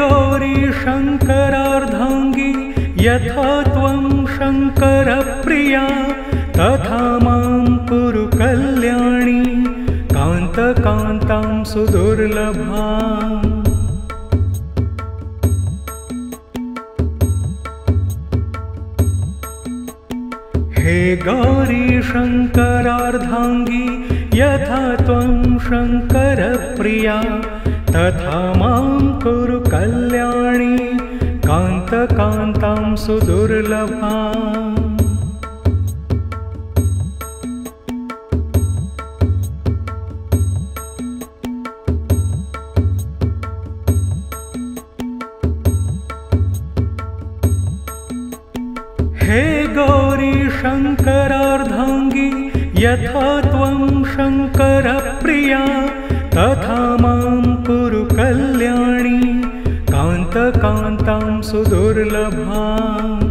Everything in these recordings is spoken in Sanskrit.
गौरी शङ्करार्धाङ्गी यथा त्वं शङ्करप्रिया तथा मां कुरु कल्याणी कान्तकान्तां सुदुर्लभाम्। हे गौरी शङ्करार्धाङ्गी यथा त्वं शङ्करप्रिया तथा मां कुरु कल्याणी कान्तकान्तां सुदुर्लभाम्। हे गौरी शङ्करार्धाङ्गी यथा त्वं शङ्करप्रिया तथा मां कुरु कल्याणी कान्तकान्तां सुदुर्लभाम्।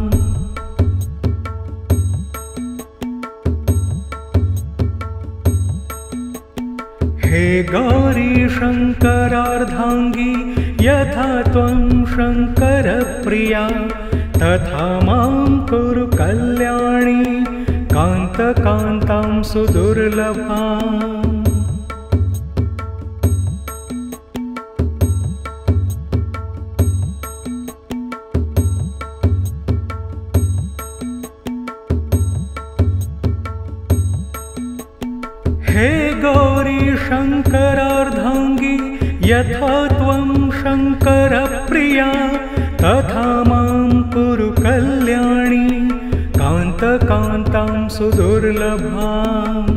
हे गौरी शङ्करार्धाङ्गी यथा त्वं शङ्करप्रिया तथा मां कुरु कल्याणी कान्तकान्तां सुदुर्लभाम्। हे गौरी शङ्करार्धाङ्गी यथा त्वं शङ्करप्रिया तथा मां कुरु कल्याणी कान्तकान्तां सुदुर्लभाम्।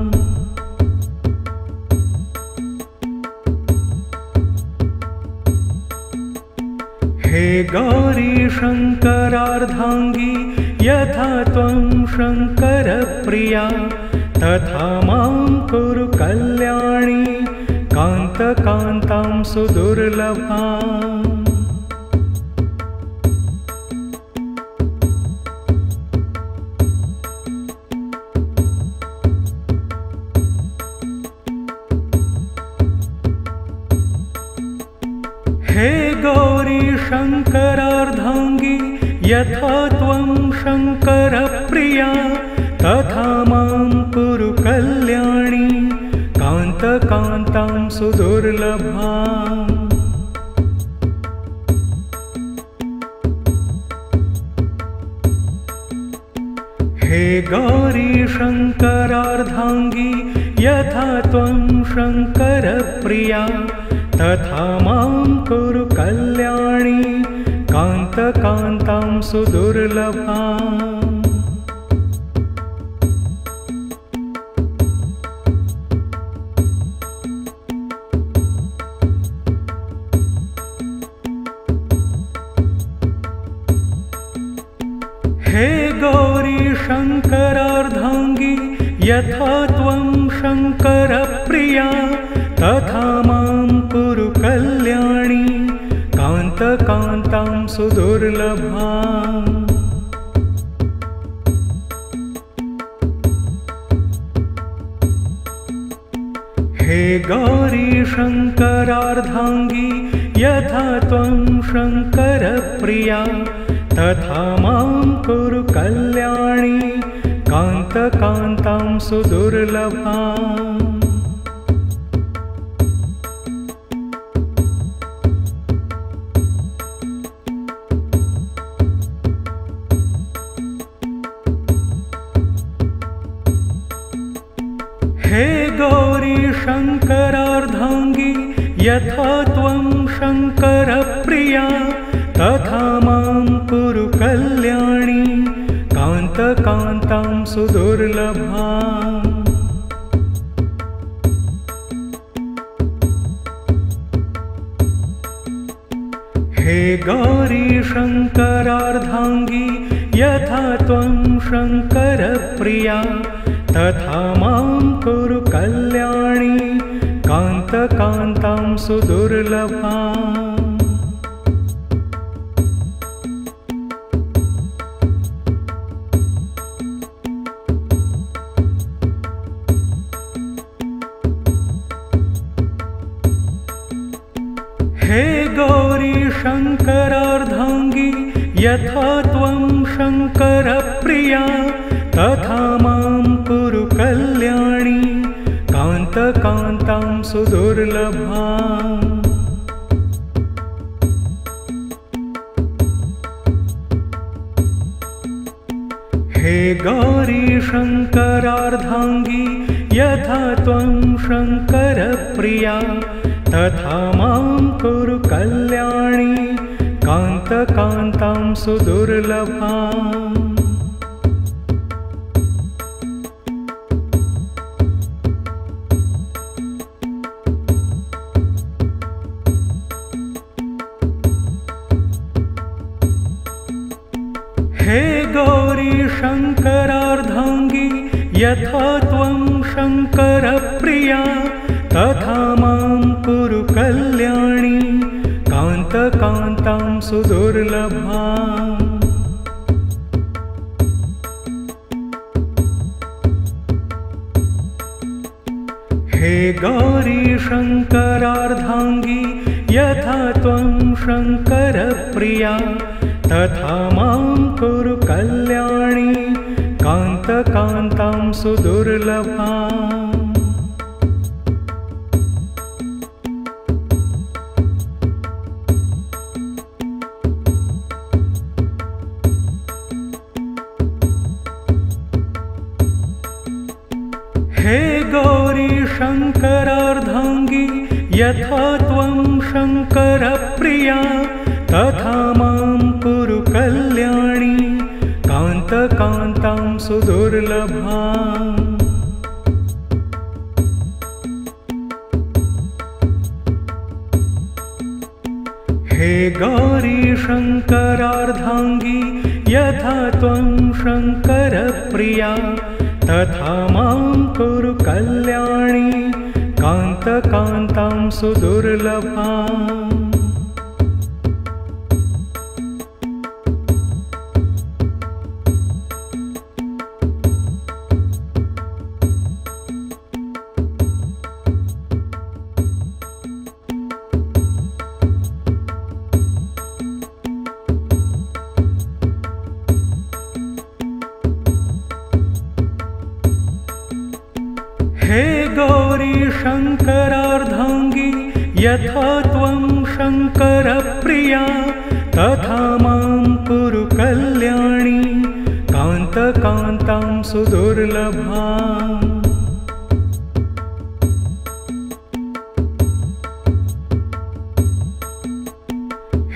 हे गौरी शङ्करार्धाङ्गी यथा त्वं शङ्करप्रिया तथा मां कुरु कल्याणी कान्तकान्तां सुदुर्लभाम्। हे गौरी शङ्करार्धाङ्गी यथा त्वं शङ्करप्रिया तथा मां कुरु कल्याणी कान्तकान्तां सुदुर्लभाम्। हे गौरी शङ्करार्धाङ्गी यथा त्वं शङ्करप्रिया तथा मां कुरु कल्याणी कान्तकान्तां सुदुर्लभाम्। हे गौरी शङ्करार्धाङ्गी यथा त्वं शङ्करप्रिया तथा मां कुरु कल्याणी कान्तकान्तां सुदुर्लभाम्। हे गौरी शङ्करार्धाङ्गी यथा त्वं शङ्करप्रिया तथा मां कुरु कल्याणी कान्तकान्तां सुदुर्लभाम्। हे गौरी शङ्करार्धाङ्गी यथा त्वं शङ्करप्रिया तथा मां कुरु कल्याणी कान्तकान्तां सुदुर्लभाम्। हे गौरी शङ्करार्धाङ्गी यथा त्वं शङ्करप्रिया तथा मां कुरु कल्याणी कान्तकान्तां सुदुर्लभाम्। हे गौरी शङ्करार्धाङ्गी यथा त्वं शङ्करप्रिया तथा मां कुरु कल्याणी कान्तकान्तां सुदुर्लभाम्। हे गौरी शङ्करार्धाङ्गी यथा त्वं शङ्करप्रिया तथा मां कुरु कल्याणी कान्तकान्तां सुदुर्लभाम्। हे गौरी शङ्करार्धाङ्गी यथा त्वं शङ्करप्रिया तथा मां कुरु कल्याणी कान्तकान्तां सुदुर्लभाम्। हे गौरी शङ्करार्धाङ्गी यथा त्वं शङ्करप्रिया तथा मां कुरु कल्याणी कान्तकान्तां सुदुर्लभाम्। हे गौरी शङ्करार्धाङ्गी यथा त्वं शङ्करप्रिया तथा मां कुरु कल्याणी कान्तकान्तां सुदुर्लभाम्। हे गौरी शङ्करार्धाङ्गी यथा त्वं शङ्करप्रिया तथा मां कुरु कल्याणी कान्तकान्तां सुदुर्लभाम्। हे गौरी शङ्करार्धाङ्गी यथा त्वं शङ्करप्रिया तथा मां कुरु कल्याणी कान्तकान्तां सुदुर्लभाम्।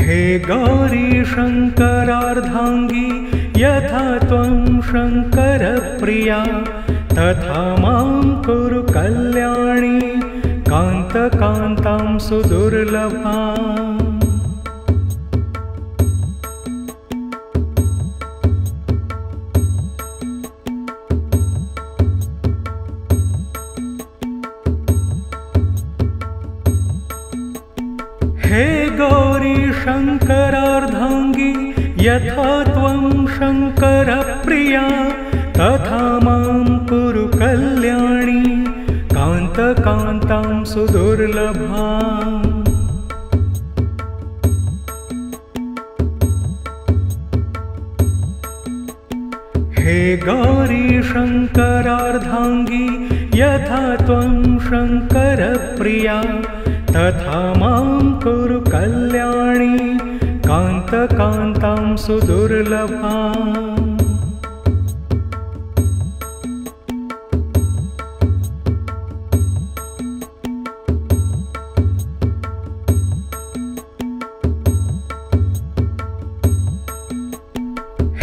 हे गौरी शङ्करार्धाङ्गी यथा त्वं शङ्करप्रिया तथा मां कुरु कल्याणी कान्तकान्तां सुदुर्लभाम्। हे गौरी शङ्करार्धाङ्गी यथा त्वं शङ्करप्रिया तथा मां कुरु कल्याणी कान्तकान्तां सुदुर्लभाम्। हे गौरी शङ्करार्धाङ्गी यथा त्वं शङ्करप्रिया तथा मां कुरु कल्याणी कान्तकान्तां सुदुर्लभाम्।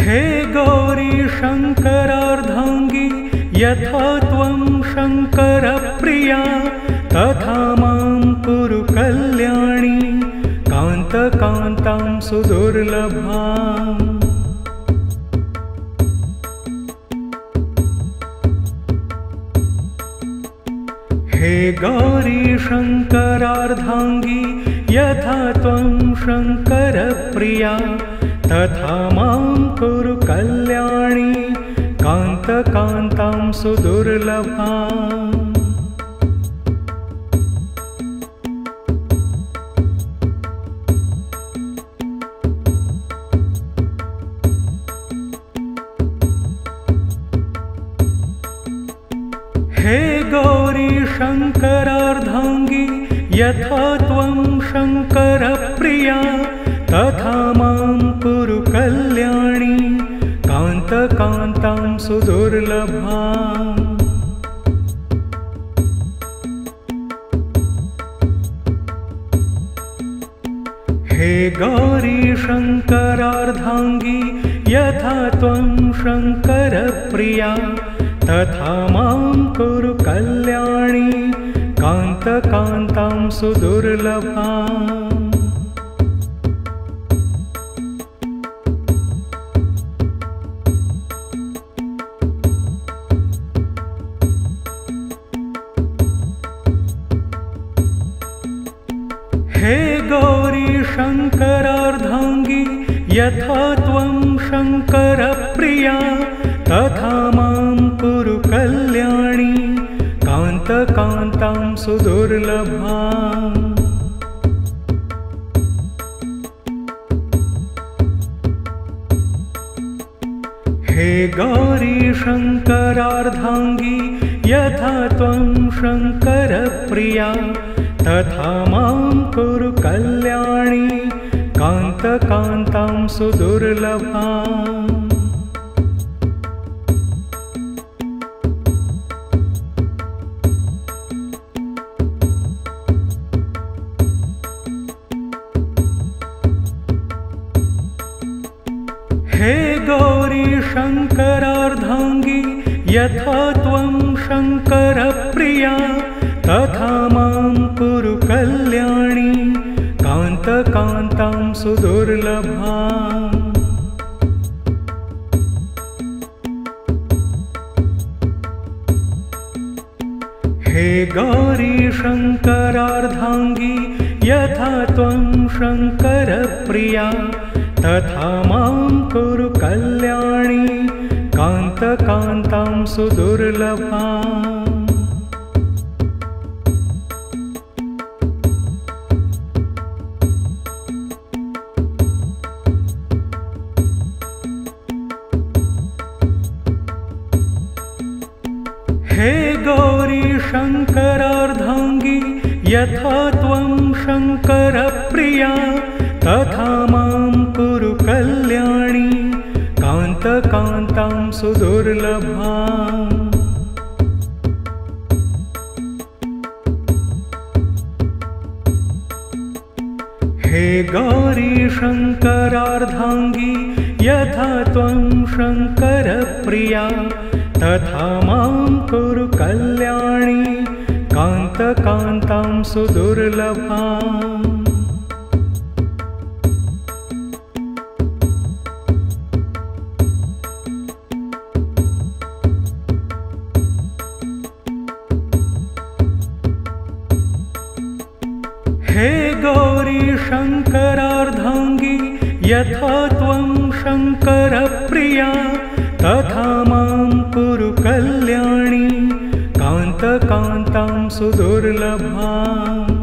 हे गौरी शङ्करार्धाङ्गी यथा त्वं शङ्करप्रिया तथा मां कुरु कल्याणी कान्तकान्तां सुदुर्लभाम्। हे गौरी शङ्करार्धाङ्गी यथा त्वं शङ्करप्रिया तथा मां कुरु कल्याणी कान्तकान्तां सुदुर्लभाम्। शङ्करार्धाङ्गी यथा त्वं शङ्करप्रिया तथा मां कुरु कल्याणी कान्तकान्तां सुदुर्लभाम्। हे गौरी शङ्करार्धाङ्गी यथा त्वं शङ्करप्रिया तथा मां कुरु कल्याणी कान्तकान्तां सुदुर्लभाम्। हे गौरी शङ्करार्धाङ्गी यथा त्वं शङ्करप्रिया तथा मां कुरु कल्याणी कान्तकान्तां सुदुर्लभाम्। हे गौरी शङ्करार्धाङ्गी यथा त्वं शङ्करप्रिया तथा मां कुरु कल्याणी कान्तकान्तां सुदुर्लभाम्। हे गौरी शङ्करार्धाङ्गी यथा त्वं शङ्करप्रिया तथा मां कुरु कल्याणी कान्तकान्तां सुदुर्लभाम्। हे गौरी शङ्करार्धाङ्गी यथा त्वं शङ्करप्रिया तथा मां कुरु कल्याणी कान्तकान्तां सुदुर्लभाम्। हे गौरी शङ्करार्धाङ्गी यथा त्वं शङ्करप्रिया तथा मां कुरु कल्याणी कान्तकान्तां सुदुर्लभाम्। हे गौरी शङ्करार्धाङ्गी यथा त्वं शङ्करप्रिया तथा मां कुरु कल्याणी कान्तकान्तां सुदुर्लभाम्। हे गौरी शङ्करार्धाङ्गी यथा त्वं शङ्करप्रिया तथा मां कुरु कल्याणी कान्तकान्तां सुदुर्लभाम्।